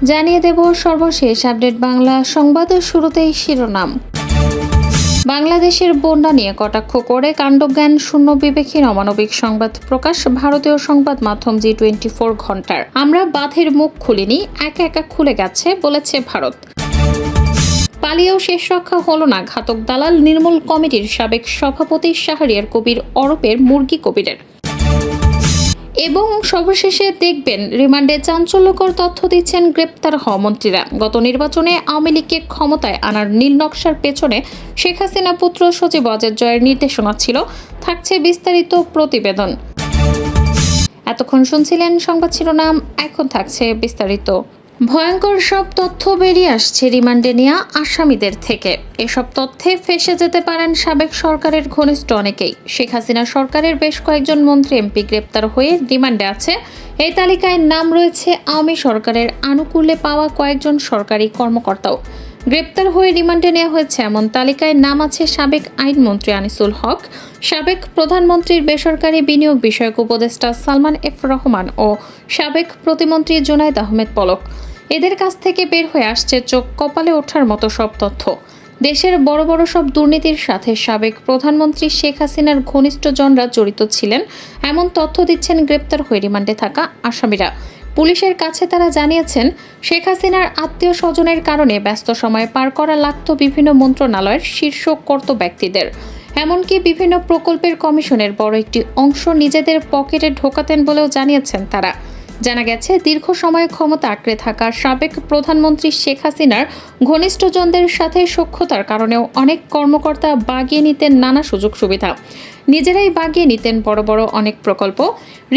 জানিয়ে দেব সর্বশেষ আপডেট বাংলা সংবাদের শুরুতেই শিরোনাম। বাংলাদেশের বন্যা নিয়ে কটাক্ষ করে কাণ্ডজ্ঞান শূন্য বিবেকহীন অমানবিক সংবাদ প্রকাশ ভারতীয় সংবাদ মাধ্যম G24 ঘণ্টার। আমরা বাঁধের মুখ খুলিনি, একা একা খুলে গেছে বলেছে ভারত। পালিয়েও শেষ রক্ষা হলো না ঘাতক দালাল নির্মূল কমিটির সাবেক সভাপতি শাহরিয়ার কবির ওরফের মুরগি কবিরের। এবং সর্বশেষে দেখবেন রিমান্ডে চাঞ্চল্যকর তথ্য দিচ্ছেন গ্রেপ্তার হওয়া মন্ত্রীরা। গত নির্বাচনে আওয়ামী লীগকে ক্ষমতায় আনার নীল নকশার পেছনে শেখ হাসিনা পুত্র সজীব ওয়াজেদ জয়ের নির্দেশনা ছিল। থাকছে বিস্তারিত প্রতিবেদন। এতক্ষণ শুনছিলেন সংবাদ শিরোনাম, এখন থাকছে বিস্তারিত। ভয়ঙ্কর সব তথ্য বেরিয়ে আসছে রিমান্ডে নেওয়া আসামিদের থেকে। এসব তথ্যে ফেঁসে যেতে পারেন সাবেক সরকারের ঘনিষ্ঠ অনেকেই। শেখ হাসিনা সরকারের বেশ কয়েকজন মন্ত্রী এমপি গ্রেপ্তার হয়ে রিমান্ডে আছে। এই তালিকায় নাম রয়েছে আওয়ামী সরকারের আনুকূল্যে পাওয়া কয়েকজন সরকারি কর্মকর্তাও। গ্রেপ্তার হয়ে রিমান্ডে নেওয়া হয়েছে এমন তালিকায় নাম আছে সাবেক আইনমন্ত্রী আনিসুল হক, সাবেক প্রধানমন্ত্রীর বেসরকারি বিনিয়োগ বিষয়ক উপদেষ্টা সালমান এফ রহমান ও সাবেক প্রতিমন্ত্রী জুনায়েদ আহমেদ পলক। এদের কাছ থেকে বের হয়ে আসছে চোখ কপালে ওঠার মতো সব তথ্য। দেশের বড় বড় সব দুর্নীতির সাথে সাবেক প্রধানমন্ত্রী শেখ হাসিনার ঘনিষ্ঠজনরা জড়িত ছিলেন এমন তথ্য দিচ্ছেন গ্রেপ্তার হয়ে রিমান্ডে থাকা আসামিরা। পুলিশের কাছে তারা জানিয়েছেন, শেখ হাসিনার আত্মীয় স্বজনের কারণে ব্যস্ত সময় পার করা লাগত বিভিন্ন মন্ত্রণালয়ের শীর্ষ কর্ত ব্যক্তিদের। এমনকি বিভিন্ন প্রকল্পের কমিশনের বড় একটি অংশ নিজেদের পকেটে ঢোকাতেন বলেও জানিয়েছেন তারা। জানা গেছে, দীর্ঘ সময় ক্ষমতা আঁকড়ে থাকা সাবেক প্রধানমন্ত্রী শেখ হাসিনার ঘনিষ্ঠজনদের সাথে সখ্যতার কারণেও অনেক কর্মকর্তা বাগিয়ে নিতেন নানা সুযোগ সুবিধা, নিজেরাই বাগিয়ে নিতেন বড় বড় অনেক প্রকল্প।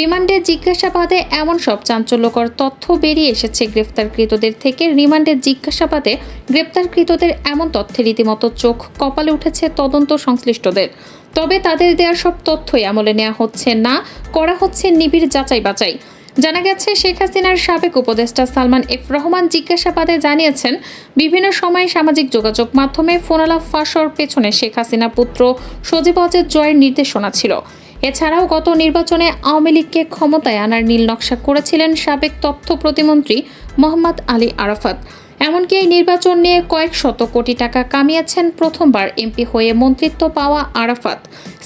রিমান্ডে জিজ্ঞাসাবাদে এমন সব চাঞ্চল্যকর তথ্য বেরিয়ে এসেছে গ্রেফতারকৃতদের থেকে। রিমান্ডে জিজ্ঞাসাবাদে গ্রেফতারকৃতদের এমন তথ্যে রীতিমতো চোখ কপালে উঠেছে তদন্ত সংশ্লিষ্টদের। তবে তাদের দেওয়া সব তথ্যই আমলে নেওয়া হচ্ছে না, করা হচ্ছে নিবিড় যাচাই বাছাই। জানা গেছে, শেখ হাসিনার সাবেক উপদেষ্টা সালমান এফ রহমান জিজ্ঞাসাবাদে জানিয়েছেন, বিভিন্ন সময় সামাজিক যোগাযোগ মাধ্যমে ফোনালাপ ফাঁসর পেছনে শেখ হাসিনা পুত্র সজীব ওয়াজেদ জয়ের নির্দেশনা ছিল। এছাড়াও গত নির্বাচনে আওয়ামী লীগকে ক্ষমতায় আনার নীল নকশা করেছিলেন সাবেক তথ্য প্রতিমন্ত্রী মোহাম্মদ আলী আরাফাত। এমনকি এই নির্বাচন নিয়ে কয়েক শত কোটি টাকা কামিয়েছেন প্রথমবার এমপি হয়ে মন্ত্রিত্ব পাওয়া আরাফাত।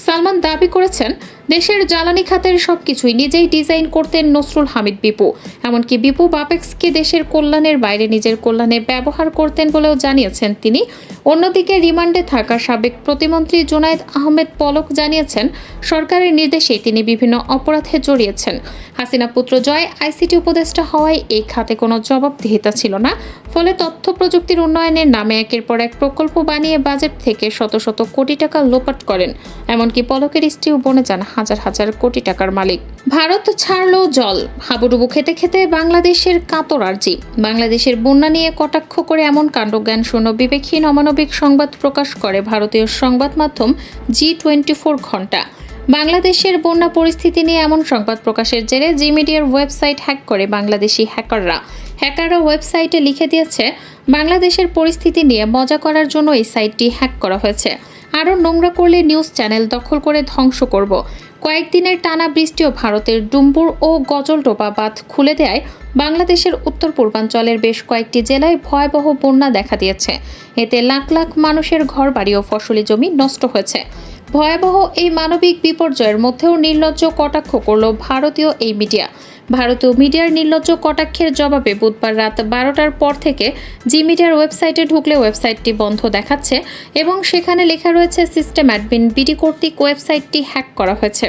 সালমান দাবি করেছেন, দেশের জ্বালানি খাতের সবকিছুই নিজেই ডিজাইন করতেন নসরুল হামিদ বিপু। এমনকি বিপু বাপেক্সকে দেশের কল্যাণের বাইরে নিজের কল্যাণে ব্যবহার করতেন বলেও জানিয়েছেন তিনি। অন্যদিকে রিমান্ডে থাকা সাবেক প্রতিমন্ত্রী জুনায়েদ আহমেদ পলক জানিয়েছেন, সরকারের নির্দেশেই তিনি বিভিন্ন অপরাধে জড়িয়েছেন। হাসিনা পুত্র জয় আইসিটি উপদেষ্টা হওয়ায় এই খাতে কোনো জবাবদিহিতা ছিল না। ফলে তথ্য প্রযুক্তির উন্নয়নের নামে একের পর এক প্রকল্প বানিয়ে বাজেট থেকে শত শত কোটি টাকা লোপাট করেন। এমনকি পলকের স্ত্রীও বনে যান হাজার হাজার কোটি টাকার মালিক। ভারত ছাড়লো জল, হাবুডুবু খেতে খেতে বাংলাদেশের কাতর আর্জি। বাংলাদেশের বন্যা নিয়ে কটাক্ষ করে এমন কাণ্ডজ্ঞান শূন্য বিবেকহীন অমানবিক সংবাদ প্রকাশ করে ভারতীয় সংবাদ মাধ্যম G24 ঘণ্টা। বাংলাদেশের বন্যা পরিস্থিতি নিয়ে এমন সংবাদ প্রকাশের জেরে জি মিডিয়ার ওয়েবসাইট হ্যাক করে বাংলাদেশি হ্যাকাররা ওয়েবসাইটে লিখে দিয়েছে, বাংলাদেশের পরিস্থিতি নিয়ে মজা করার জন্য এই সাইটটি হ্যাক করা হয়েছে। আরও নোংরা করলে নিউজ চ্যানেল দখল করে ধ্বংস করব। কয়েকদিনের টানা বৃষ্টি ও ভারতের ডুম্বুর ও গজলডোবা বাঁধ খুলে দেয় বাংলাদেশের উত্তর পূর্বাঞ্চলের বেশ কয়েকটি জেলায় ভয়াবহ বন্যা দেখা দিয়েছে। এতে লাখ লাখ মানুষের ঘরবাড়ি ও ফসলি জমি নষ্ট হয়েছে। ভয়াবহ এই মানবিক বিপর্যয়ের মধ্যেও নির্লজ্জ কটাক্ষ করল ভারতীয় এই মিডিয়া। ভারতীয় মিডিয়ার নির্লজ্জ কটাক্ষের জবাবে বুধবার রাত 12টার পর থেকে জি মিডিয়ার ওয়েবসাইটে ঢুকলে ওয়েবসাইটটি বন্ধ দেখাচ্ছে এবং সেখানে লেখা রয়েছে, সিস্টেম অ্যাডমিন বিডি কর্তৃক ওয়েবসাইটটি হ্যাক করা হয়েছে।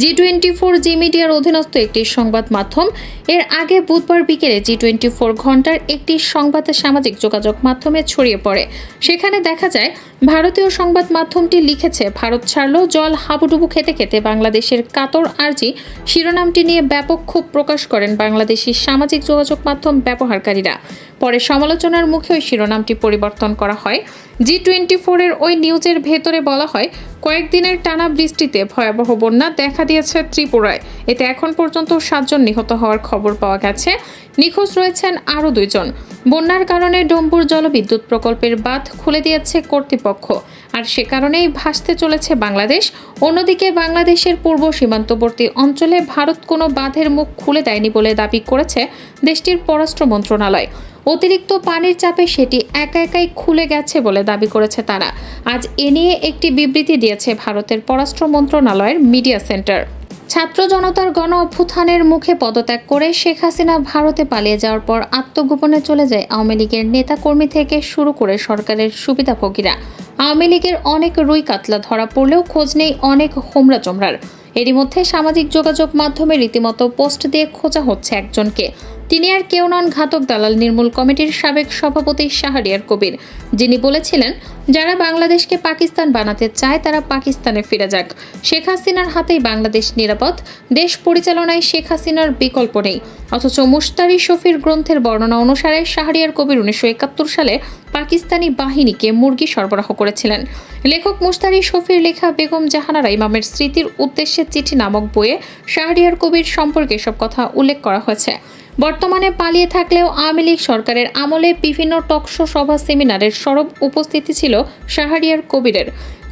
G24 জি মিডিয়ার অধীনস্থ একটি সংবাদ মাধ্যম। এর আগে বুধবার বিকেলে G24 ঘণ্টার একটি সংবাদ সামাজিক যোগাযোগ মাধ্যমে ছড়িয়ে পড়ে। সেখানে দেখা যায়, ভারতীয় সংবাদ মাধ্যমটি লিখেছে, ভারত ছাড়লো জল, হাবুডুবু খেতে খেতে বাংলাদেশের কাতর আর্জি। শিরোনামটি নিয়ে ব্যাপক ক্ষোভ প্রকাশ করেন বাংলাদেশি সামাজিক যোগাযোগ মাধ্যম ব্যবহারকারীরা। পরে সমালোচনার মুখে ওই শিরোনামটি পরিবর্তন করা হয়। G24 এর ওই নিউজের ভেতরে বলা হয়, কয়েকদিনের টানা বৃষ্টিতে ভয়াবহ বন্যা দেখা দিয়েছে ত্রিপুরায়। এতে এখন পর্যন্ত 7 জন নিহত হওয়ার খবর পাওয়া গেছে। নিখোঁজ রয়েছেন আরও 2 জন। বন্যার কারণে ডম্বুর জলবিদ্যুৎ প্রকল্পের বাঁধ খুলে দিয়েছে কর্তৃপক্ষ। আর সে কারণেই ভাসতে চলেছে বাংলাদেশ। অন্যদিকে বাংলাদেশের পূর্ব সীমান্তবর্তী অঞ্চলে ভারত কোনো বাঁধের মুখ খুলে দেয়নি বলে দাবি করেছে দেশটির পররাষ্ট্র মন্ত্রণালয়। অতিরিক্ত পানির চাপে সেটি একা একাই খুলে গেছে বলে দাবি করেছে তারা। আজ এ নিয়ে একটি বিবৃতি দিয়েছে ভারতের পররাষ্ট্র মন্ত্রণালয়ের মিডিয়া সেন্টার। ছাত্র জনতার গণ অভ্যুত্থানের মুখে পদত্যাগ করে শেখ হাসিনা ভারতে পালিয়ে যাওয়ার পর আত্মগোপনে চলে যায় আওয়ামী লীগের নেতাকর্মী থেকে শুরু করে সরকারের সুবিধাভোগীরা। আওয়ামী লীগের অনেক রুই কাতলা ধরা পড়লেও খোঁজ নেই অনেক হোমরা চোমরার। এরই মধ্যে সামাজিক যোগাযোগ মাধ্যমে রীতিমতো পোস্ট দিয়ে খোঁজা হচ্ছে একজনকে। তিনি আর কেউ নন, ঘাতক দালাল নির্মূল কমিটির সাবেক সভাপতি শাহরিয়ার কবির, যিনি বলেছিলেন যারা বাংলাদেশকে পাকিস্তান বানাতে চায় তারা পাকিস্তানে ফিরে যাক। শেখ হাসিনার হাতেই বাংলাদেশ নিরাপদ, দেশ পরিচালনায় শেখ হাসিনার বিকল্প নেই। অথচ মুশতারি শফির গ্রন্থের বর্ণনা অনুসারে শাহরিয়ার কবির 1971 সালে পাকিস্তানি বাহিনীকে মুরগি সরবরাহ করেছিলেন। লেখক মুশতারি শফির লেখা বেগম জাহানারা ইমামের স্মৃতির উদ্দেশ্যে চিঠি নামক বইয়ে শাহরিয়ার কবির সম্পর্কে এসব কথা উল্লেখ করা হয়েছে। বর্তমানে পালিয়ে থাকলেও আওয়ামী লীগ সরকারের আমলে বিভিন্ন টকশো সভা সেমিনারের সরব উপস্থিতি ছিল শাহরিয়ার কবিরের।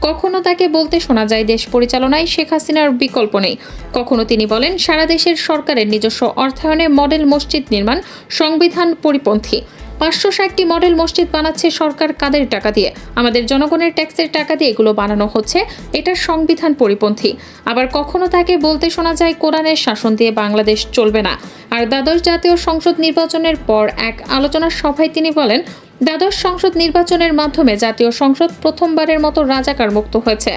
কখনো তাকে বলতে শোনা যায় দেশ পরিচালনায় শেখ হাসিনার বিকল্প নেই, কখনো তিনি বলেন সারা দেশের সরকারের নিজস্ব অর্থায়নে মডেল মসজিদ নির্মাণ সংবিধান পরিপন্থী। 560টি মডেল মসজিদ বানাচ্ছে সরকার কাদের টাকা দিয়ে? আমাদের জনগণের ট্যাক্সের টাকা দিয়ে এগুলো বানানো হচ্ছে, এটা সংবিধান পরিপন্থী। আবার কখনো তাকে বলতে শোনা যায় কোরআনের শাসন দিয়ে বাংলাদেশ চলবে না। আর দ্বাদশ জাতীয় সংসদ নির্বাচনের পর এক আলোচনা সভায় তিনি বলেন দ্বাদশ সংসদ নির্বাচনের মাধ্যমে জাতীয় সংসদ প্রথমবারের মতো রাজাকার মুক্ত হয়েছে।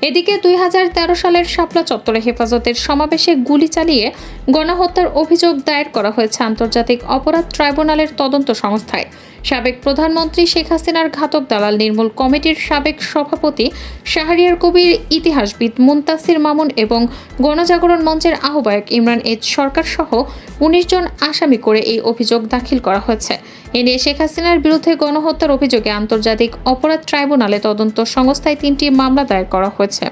এদিকে 2013 সালের শাপলা চত্বরে হেফাজতের সমাবেশে গুলি চালিয়ে গণহত্যার অভিযোগ দায়ের করা হয়েছে আন্তর্জাতিক অপরাধ ট্রাইব্যুনালের তদন্ত সংস্থায়। সাবেক প্রধানমন্ত্রী শেখ হাসিনার ঘাতক দালাল নির্মূল কমিটির সাবেক সভাপতি শাহরিয়ার কবির, ইতিহাসবিদ মুনতাসির মামুন এবং গণজাগরণ মঞ্চের আহ্বায়ক ইমরান এইচ সরকার সহ 19 জন আসামি করে এই অভিযোগ দাখিল করা হয়েছে। এ নিয়ে শেখ হাসিনার বিরুদ্ধে গণহত্যার অভিযোগে আন্তর্জাতিক অপরাধ ট্রাইব্যুনালে তদন্ত সংস্থায় 3টি মামলা দায়ের করা হয়েছে।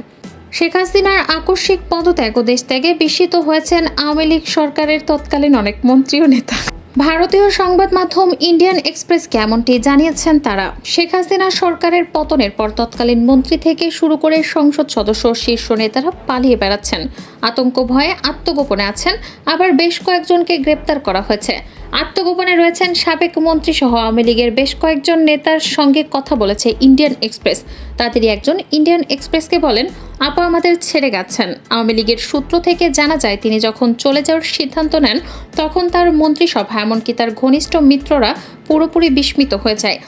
শেখ হাসিনার আকস্মিক পদত্যাগ ও দেশ ত্যাগে বিস্মিত হয়েছেন আওয়ামী লীগ সরকারের তৎকালীন অনেক মন্ত্রী ও নেতা। ভারতীয় সংবাদ মাধ্যম ইন্ডিয়ান এক্সপ্রেসকে এমনটি জানিয়েছেন তারা। শেখ হাসিনা সরকারের পতনের পর তৎকালীন মন্ত্রী থেকে শুরু করে সংসদ সদস্য শীর্ষ নেতারা পালিয়ে বেড়াচ্ছেন, আতঙ্ক ভয়ে আত্মগোপনে আছেন। আবার বেশ কয়েকজনকে গ্রেপ্তার করা হয়েছে। আত্মগোপনে রয়েছেন সাবেক মন্ত্রী সহ আওয়ামী লীগের বেশ কয়েকজন নেতার সঙ্গে কথা বলেছে ইন্ডিয়ান এক্সপ্রেস। তাদেরই একজন ইন্ডিয়ান এক্সপ্রেসকে বলেন, আপা আমাদের ছেড়ে গেছেন। আওয়ামী লীগের সূত্র থেকে জানা যায় তিনি যখন চলে যাওয়ার সিদ্ধান্ত নেন তখন তার মন্ত্রিসভা এমনকি তার ঘনিষ্ঠ মিত্ররা পুরোপুরি বিস্মিত হয়ে যায়।